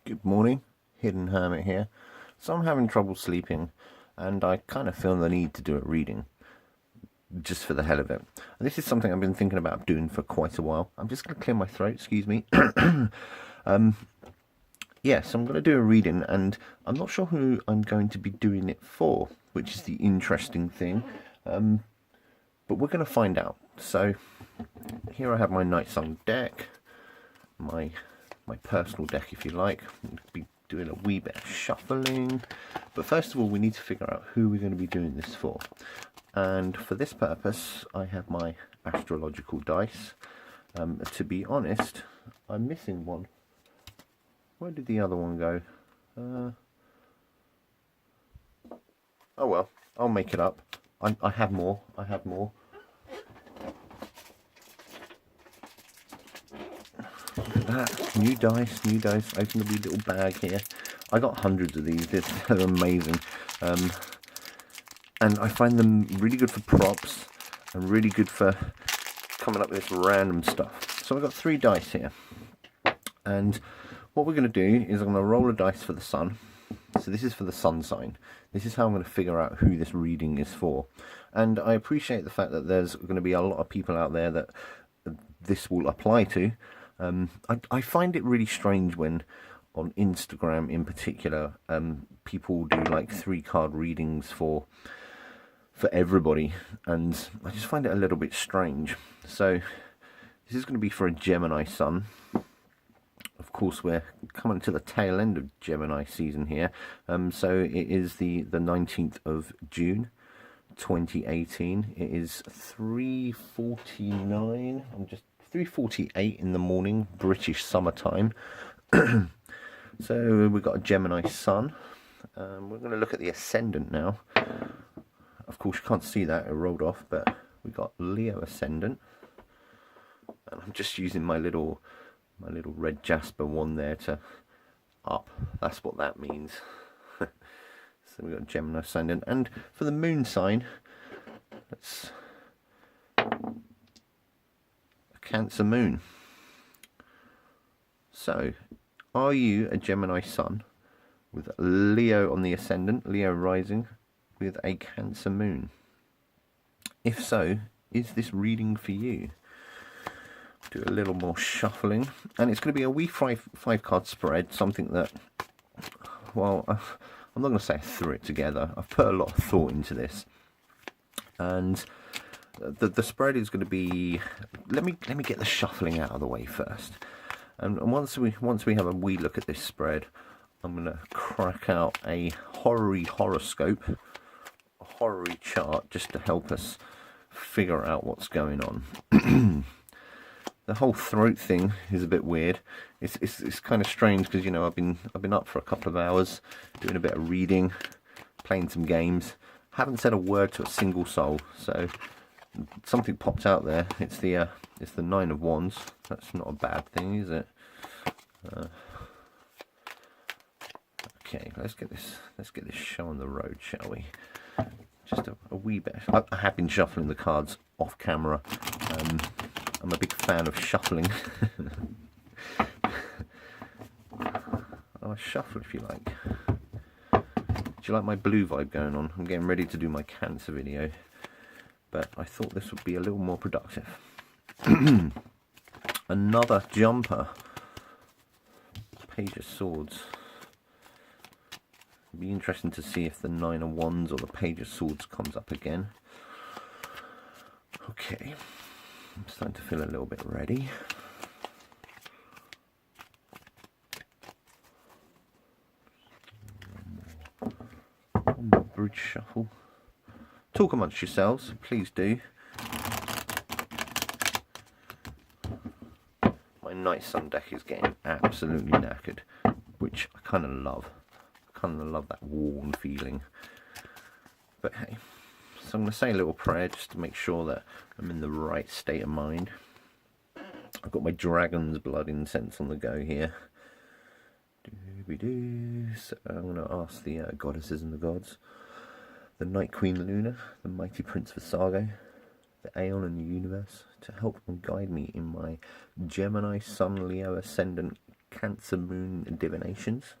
Good morning, Hidden Hermit here. So I'm having trouble sleeping, and I kind of feel the need to do a reading, just for the hell of it. And this is something I've been thinking about doing for quite a while. I'm just going to clear my throat, excuse me. Yes, I'm going to do a reading, and I'm not sure who I'm going to be doing it for, which is the interesting thing. But we're going to find out. So here I have my Night Sun deck, my personal deck, if you like. We'll be doing a wee bit of shuffling, but first of all we need to figure out who we're going to be doing this for. And for this purpose I have my astrological dice. To be honest, I'm missing one. Where did the other one go? Oh well, I'll make it up. I have more. Look at that, new dice. Open the wee little bag here. I got hundreds of these. They're amazing, and I find them really good for props and really good for coming up with this random stuff. So I've got 3 dice here, and what we're going to do is I'm going to roll a dice for the sun. So this is for the sun sign. This is how I'm going to figure out who this reading is for. And I appreciate the fact that there's going to be a lot of people out there that this will apply to. I find it really strange when on Instagram in particular people do like 3-card readings for everybody, and I just find it a little bit strange. So this is going to be for a Gemini sun. Of course we're coming to the tail end of Gemini season here, so it is the 19th of June 2018. It is 3:49. I'm just 3:48 in the morning, British summertime. So we've got a Gemini sun. We're going to look at the Ascendant now. Of course you can't see that, it rolled off, but we've got Leo Ascendant. And I'm just using my little red jasper one there to up. That's what that means. So we've got Gemini Ascendant. And for the moon sign, that's Cancer moon. So, are you a Gemini sun with Leo on the ascendant, Leo rising, with a Cancer moon? If so, is this reading for you? Do a little more shuffling, and it's going to be a wee five card spread, something that, well, I'm not going to say I threw it together. I've put a lot of thought into this, and the spread is going to be, let me get the shuffling out of the way first, and once we have a wee look at this spread, I'm going to crack out a horoscope, a horror chart, just to help us figure out what's going on. The whole throat thing is a bit weird. It's kind of strange because, you know, I've been up for a couple of hours doing a bit of reading, playing some games, haven't said a word to a single soul, so something popped out there. It's the 9 of Wands. That's not a bad thing, is it? Okay, let's get this show on the road, shall we? Just a wee bit. I have been shuffling the cards off camera. I'm a big fan of shuffling. I'll shuffle if you like. Do you like my blue vibe going on? I'm getting ready to do my Cancer video, but I thought this would be a little more productive. Another jumper. Page of Swords. It'd be interesting to see if the 9 of Wands or the Page of Swords comes up again. Okay, I'm starting to feel a little bit ready. One more bridge shuffle. Talk amongst yourselves, please do. My Night Sun deck is getting absolutely knackered, which I kind of love. I kind of love that warm feeling. But hey, so I'm going to say a little prayer just to make sure that I'm in the right state of mind. I've got my dragon's blood incense on the go here. So I'm going to ask the goddesses and the gods, the Night Queen Luna, the Mighty Prince Visago, the Aeon and the universe, to help and guide me in my Gemini Sun Leo Ascendant Cancer Moon divinations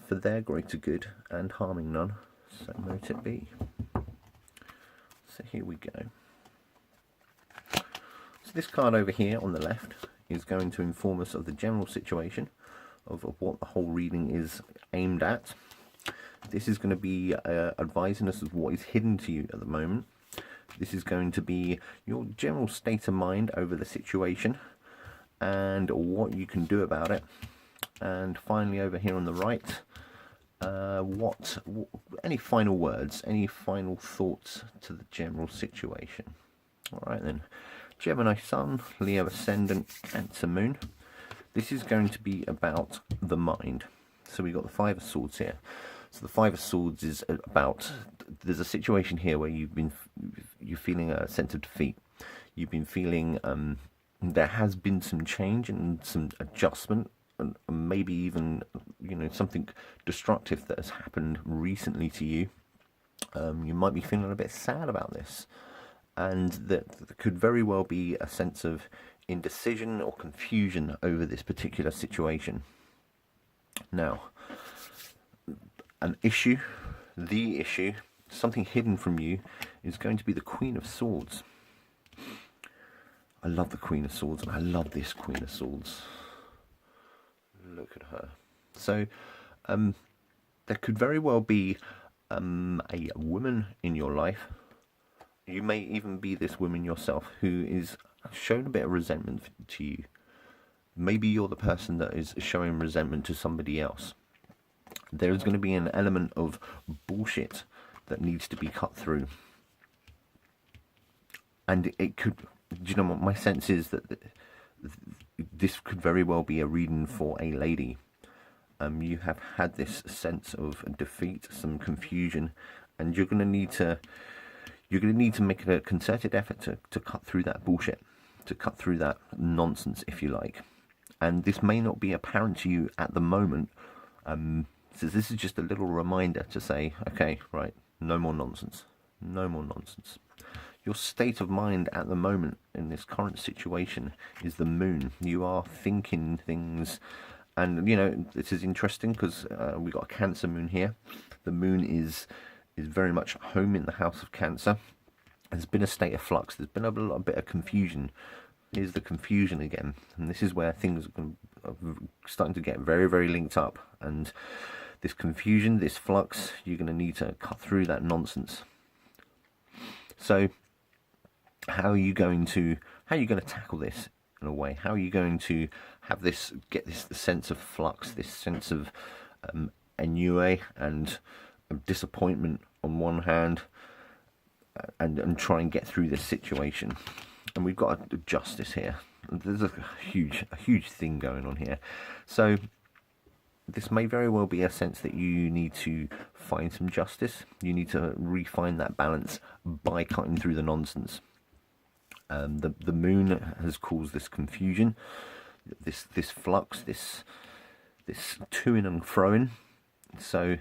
for their greater good and harming none. So mote it be. So here we go. So this card over here on the left is going to inform us of the general situation of what the whole reading is aimed at. This is going to be advising us of what is hidden to you at the moment. This is going to be your general state of mind over the situation and what you can do about it. And finally over here on the right, any final words, any final thoughts to the general situation. Alright then, Gemini Sun, Leo Ascendant, Cancer Moon. This is going to be about the mind. So we've got the Five of Swords here. So the Five of Swords is about, there's a situation here where you're feeling a sense of defeat. You've been feeling there has been some change and some adjustment, and maybe even something destructive that has happened recently to you. You might be feeling a bit sad about this, and that there could very well be a sense of indecision or confusion over this particular situation. Now, the issue, something hidden from you, is going to be the Queen of Swords. I love the Queen of Swords, and I love this Queen of Swords. Look at her. So, there could very well be a woman in your life. You may even be this woman yourself who is shown a bit of resentment to you. Maybe you're the person that is showing resentment to somebody else. There is going to be an element of bullshit that needs to be cut through. And it could, you know, my sense is that this could very well be a reading for a lady. You have had this sense of defeat, some confusion, and you're going to need to make a concerted effort to cut through that bullshit, to cut through that nonsense, if you like. And this may not be apparent to you at the moment. So this is just a little reminder to say, okay, right, no more nonsense. No more nonsense. Your state of mind at the moment in this current situation is the moon. You are thinking things, and this is interesting because we've got a Cancer moon here. The moon is very much home in the house of Cancer. There's been a state of flux. There's been a bit of confusion. Here's the confusion again, and this is where things are starting to get very, very linked up. And this confusion, this flux, you're going to need to cut through that nonsense. So, how are you going to tackle this in a way? How are you going to have this, get this sense of flux, this sense of ennui and disappointment on one hand, and try and get through this situation? And we've got a justice here. There's a huge thing going on here. So this may very well be a sense that you need to find some justice. You need to refine that balance by cutting through the nonsense. The moon has caused this confusion, this flux, this to-ing and fro-ing. So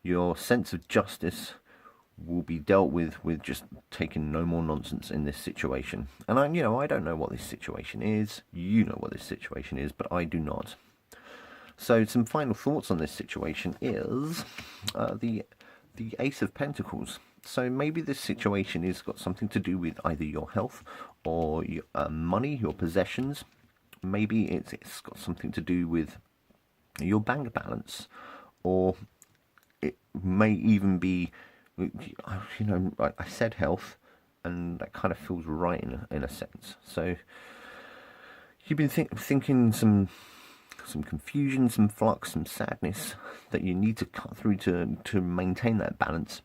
your sense of justice will be dealt with just taking no more nonsense in this situation. And I don't know what this situation is. You know what this situation is, but I do not. So some final thoughts on this situation is the Ace of Pentacles. So maybe this situation has got something to do with either your health or your money, your possessions. Maybe it's got something to do with your bank balance, or it may even be, I said health, and that kind of feels right in a sense. So you've been thinking some confusion, some flux, some sadness that you need to cut through to maintain that balance.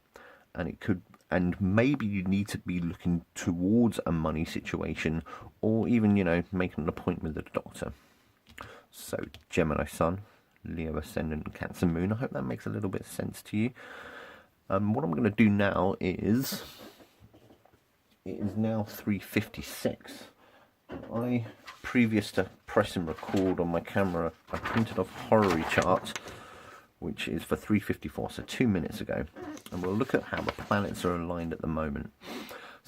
And maybe you need to be looking towards a money situation, or even, making an appointment with a doctor. So Gemini Sun, Leo Ascendant, Cancer Moon. I hope that makes a little bit of sense to you. What I'm going to do now is, it is now 3:56. Previous to pressing record on my camera, I printed off a horary chart, which is for 3:54, so 2 minutes ago. And we'll look at how the planets are aligned at the moment.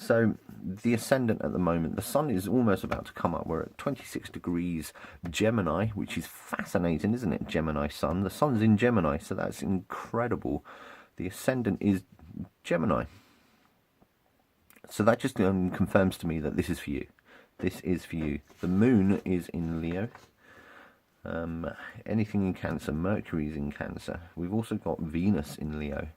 So the Ascendant at the moment, the Sun is almost about to come up. We're at 26 degrees Gemini, which is fascinating, isn't it? Gemini Sun. The Sun's in Gemini, so that's incredible. The Ascendant is Gemini. So that just confirms to me that this is for you. This is for you. The Moon is in Leo. Anything in Cancer. Mercury is in Cancer. We've also got Venus in Leo.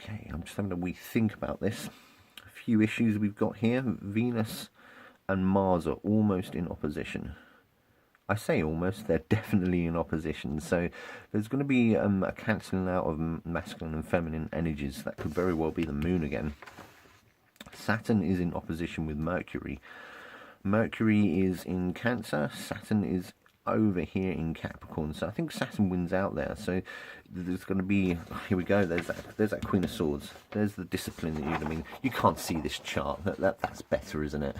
Okay, I'm just having a wee think about this. A few issues we've got here. Venus and Mars are almost in opposition. I say almost, they're definitely in opposition. So there's going to be a cancelling out of masculine and feminine energies. That could very well be the Moon again. Saturn is in opposition with Mercury. Mercury is in Cancer. Saturn is over here in Capricorn. So I think Saturn wins out there. So there's going to be, here we go, there's that Queen of Swords. There's the discipline that you're going to mean. You can't see this chart. That's better, isn't it?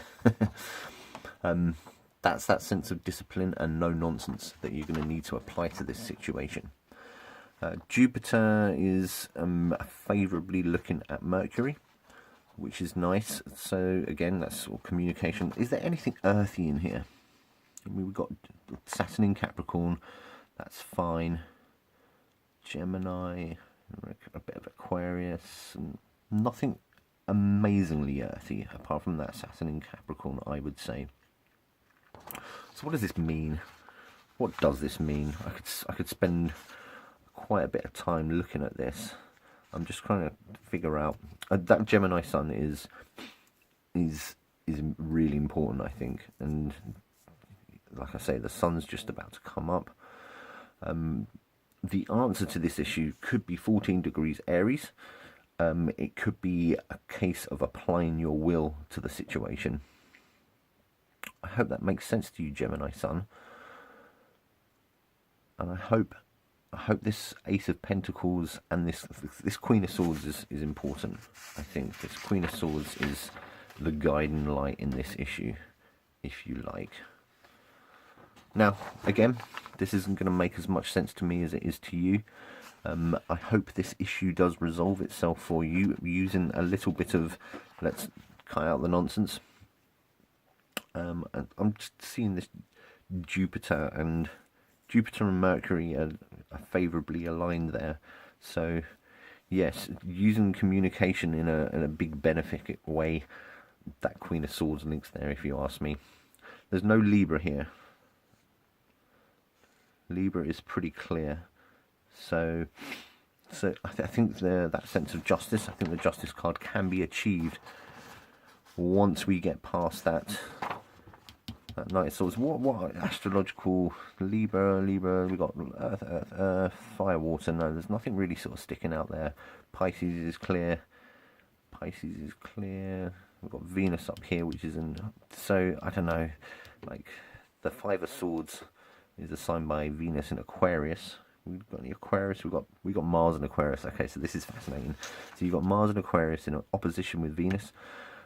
That's that sense of discipline and no nonsense that you're going to need to apply to this situation. Jupiter is favourably looking at Mercury, which is nice. So again, that's sort of communication. Is there anything earthy in here? We've got Saturn in Capricorn. That's fine. Gemini, a bit of Aquarius, and nothing amazingly earthy apart from that Saturn in Capricorn, I would say. So what does this mean? What does this mean? I could spend quite a bit of time looking at this. I'm just trying to figure out that Gemini Sun is really important, I think. And like I say, the Sun's just about to come up. The answer to this issue could be 14 degrees Aries. It could be a case of applying your will to the situation. I hope that makes sense to you, Gemini Sun. And I hope this Ace of Pentacles and this Queen of Swords is important. I think this Queen of Swords is the guiding light in this issue, if you like. Now, again, this isn't going to make as much sense to me as it is to you. I hope this issue does resolve itself for you using a little bit of, let's cut out the nonsense. And I'm just seeing this Jupiter and Mercury are favourably aligned there. So yes, using communication in a big benefit way, that Queen of Swords links there, if you ask me. There's no Libra here. Libra is pretty clear. So I think that sense of justice, I think the Justice card can be achieved once we get past that Knight of Swords. What astrological Libra? We got Earth, Fire, Water. No, there's nothing really sort of sticking out there. Pisces is clear. We've got Venus up here, which isn't. So I don't know. Like the Five of Swords is assigned by Venus in Aquarius. We've got the Aquarius. We got Mars in Aquarius. Okay, so this is fascinating. So you've got Mars in Aquarius in opposition with Venus.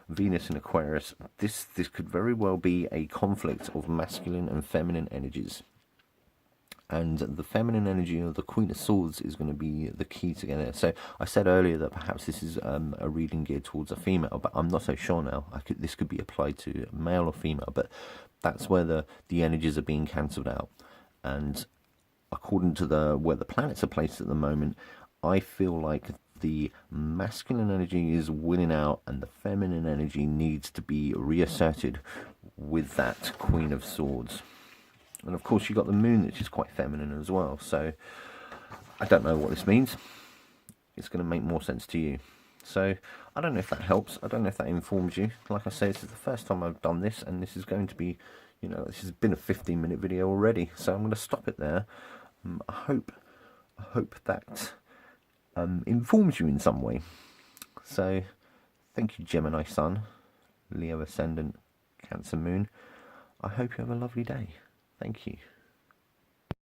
Venus in Aquarius. This could very well be a conflict of masculine and feminine energies. And the feminine energy of the Queen of Swords is going to be the key to getting there. So I said earlier that perhaps this is a reading geared towards a female, but I'm not so sure now. This could be applied to male or female, but that's where the energies are being cancelled out. And according to where the planets are placed at the moment, I feel like the masculine energy is winning out and the feminine energy needs to be reasserted with that Queen of Swords. And of course you've got the Moon, which is quite feminine as well. So I don't know what this means. It's going to make more sense to you. So I don't know if that helps. I don't know if that informs you. Like I say, this is the first time I've done this, and this is going to be, this has been a 15-minute video already. So I'm going to stop it there. I hope that informs you in some way. So thank you, Gemini Sun, Leo Ascendant, Cancer Moon. I hope you have a lovely day. Thank you.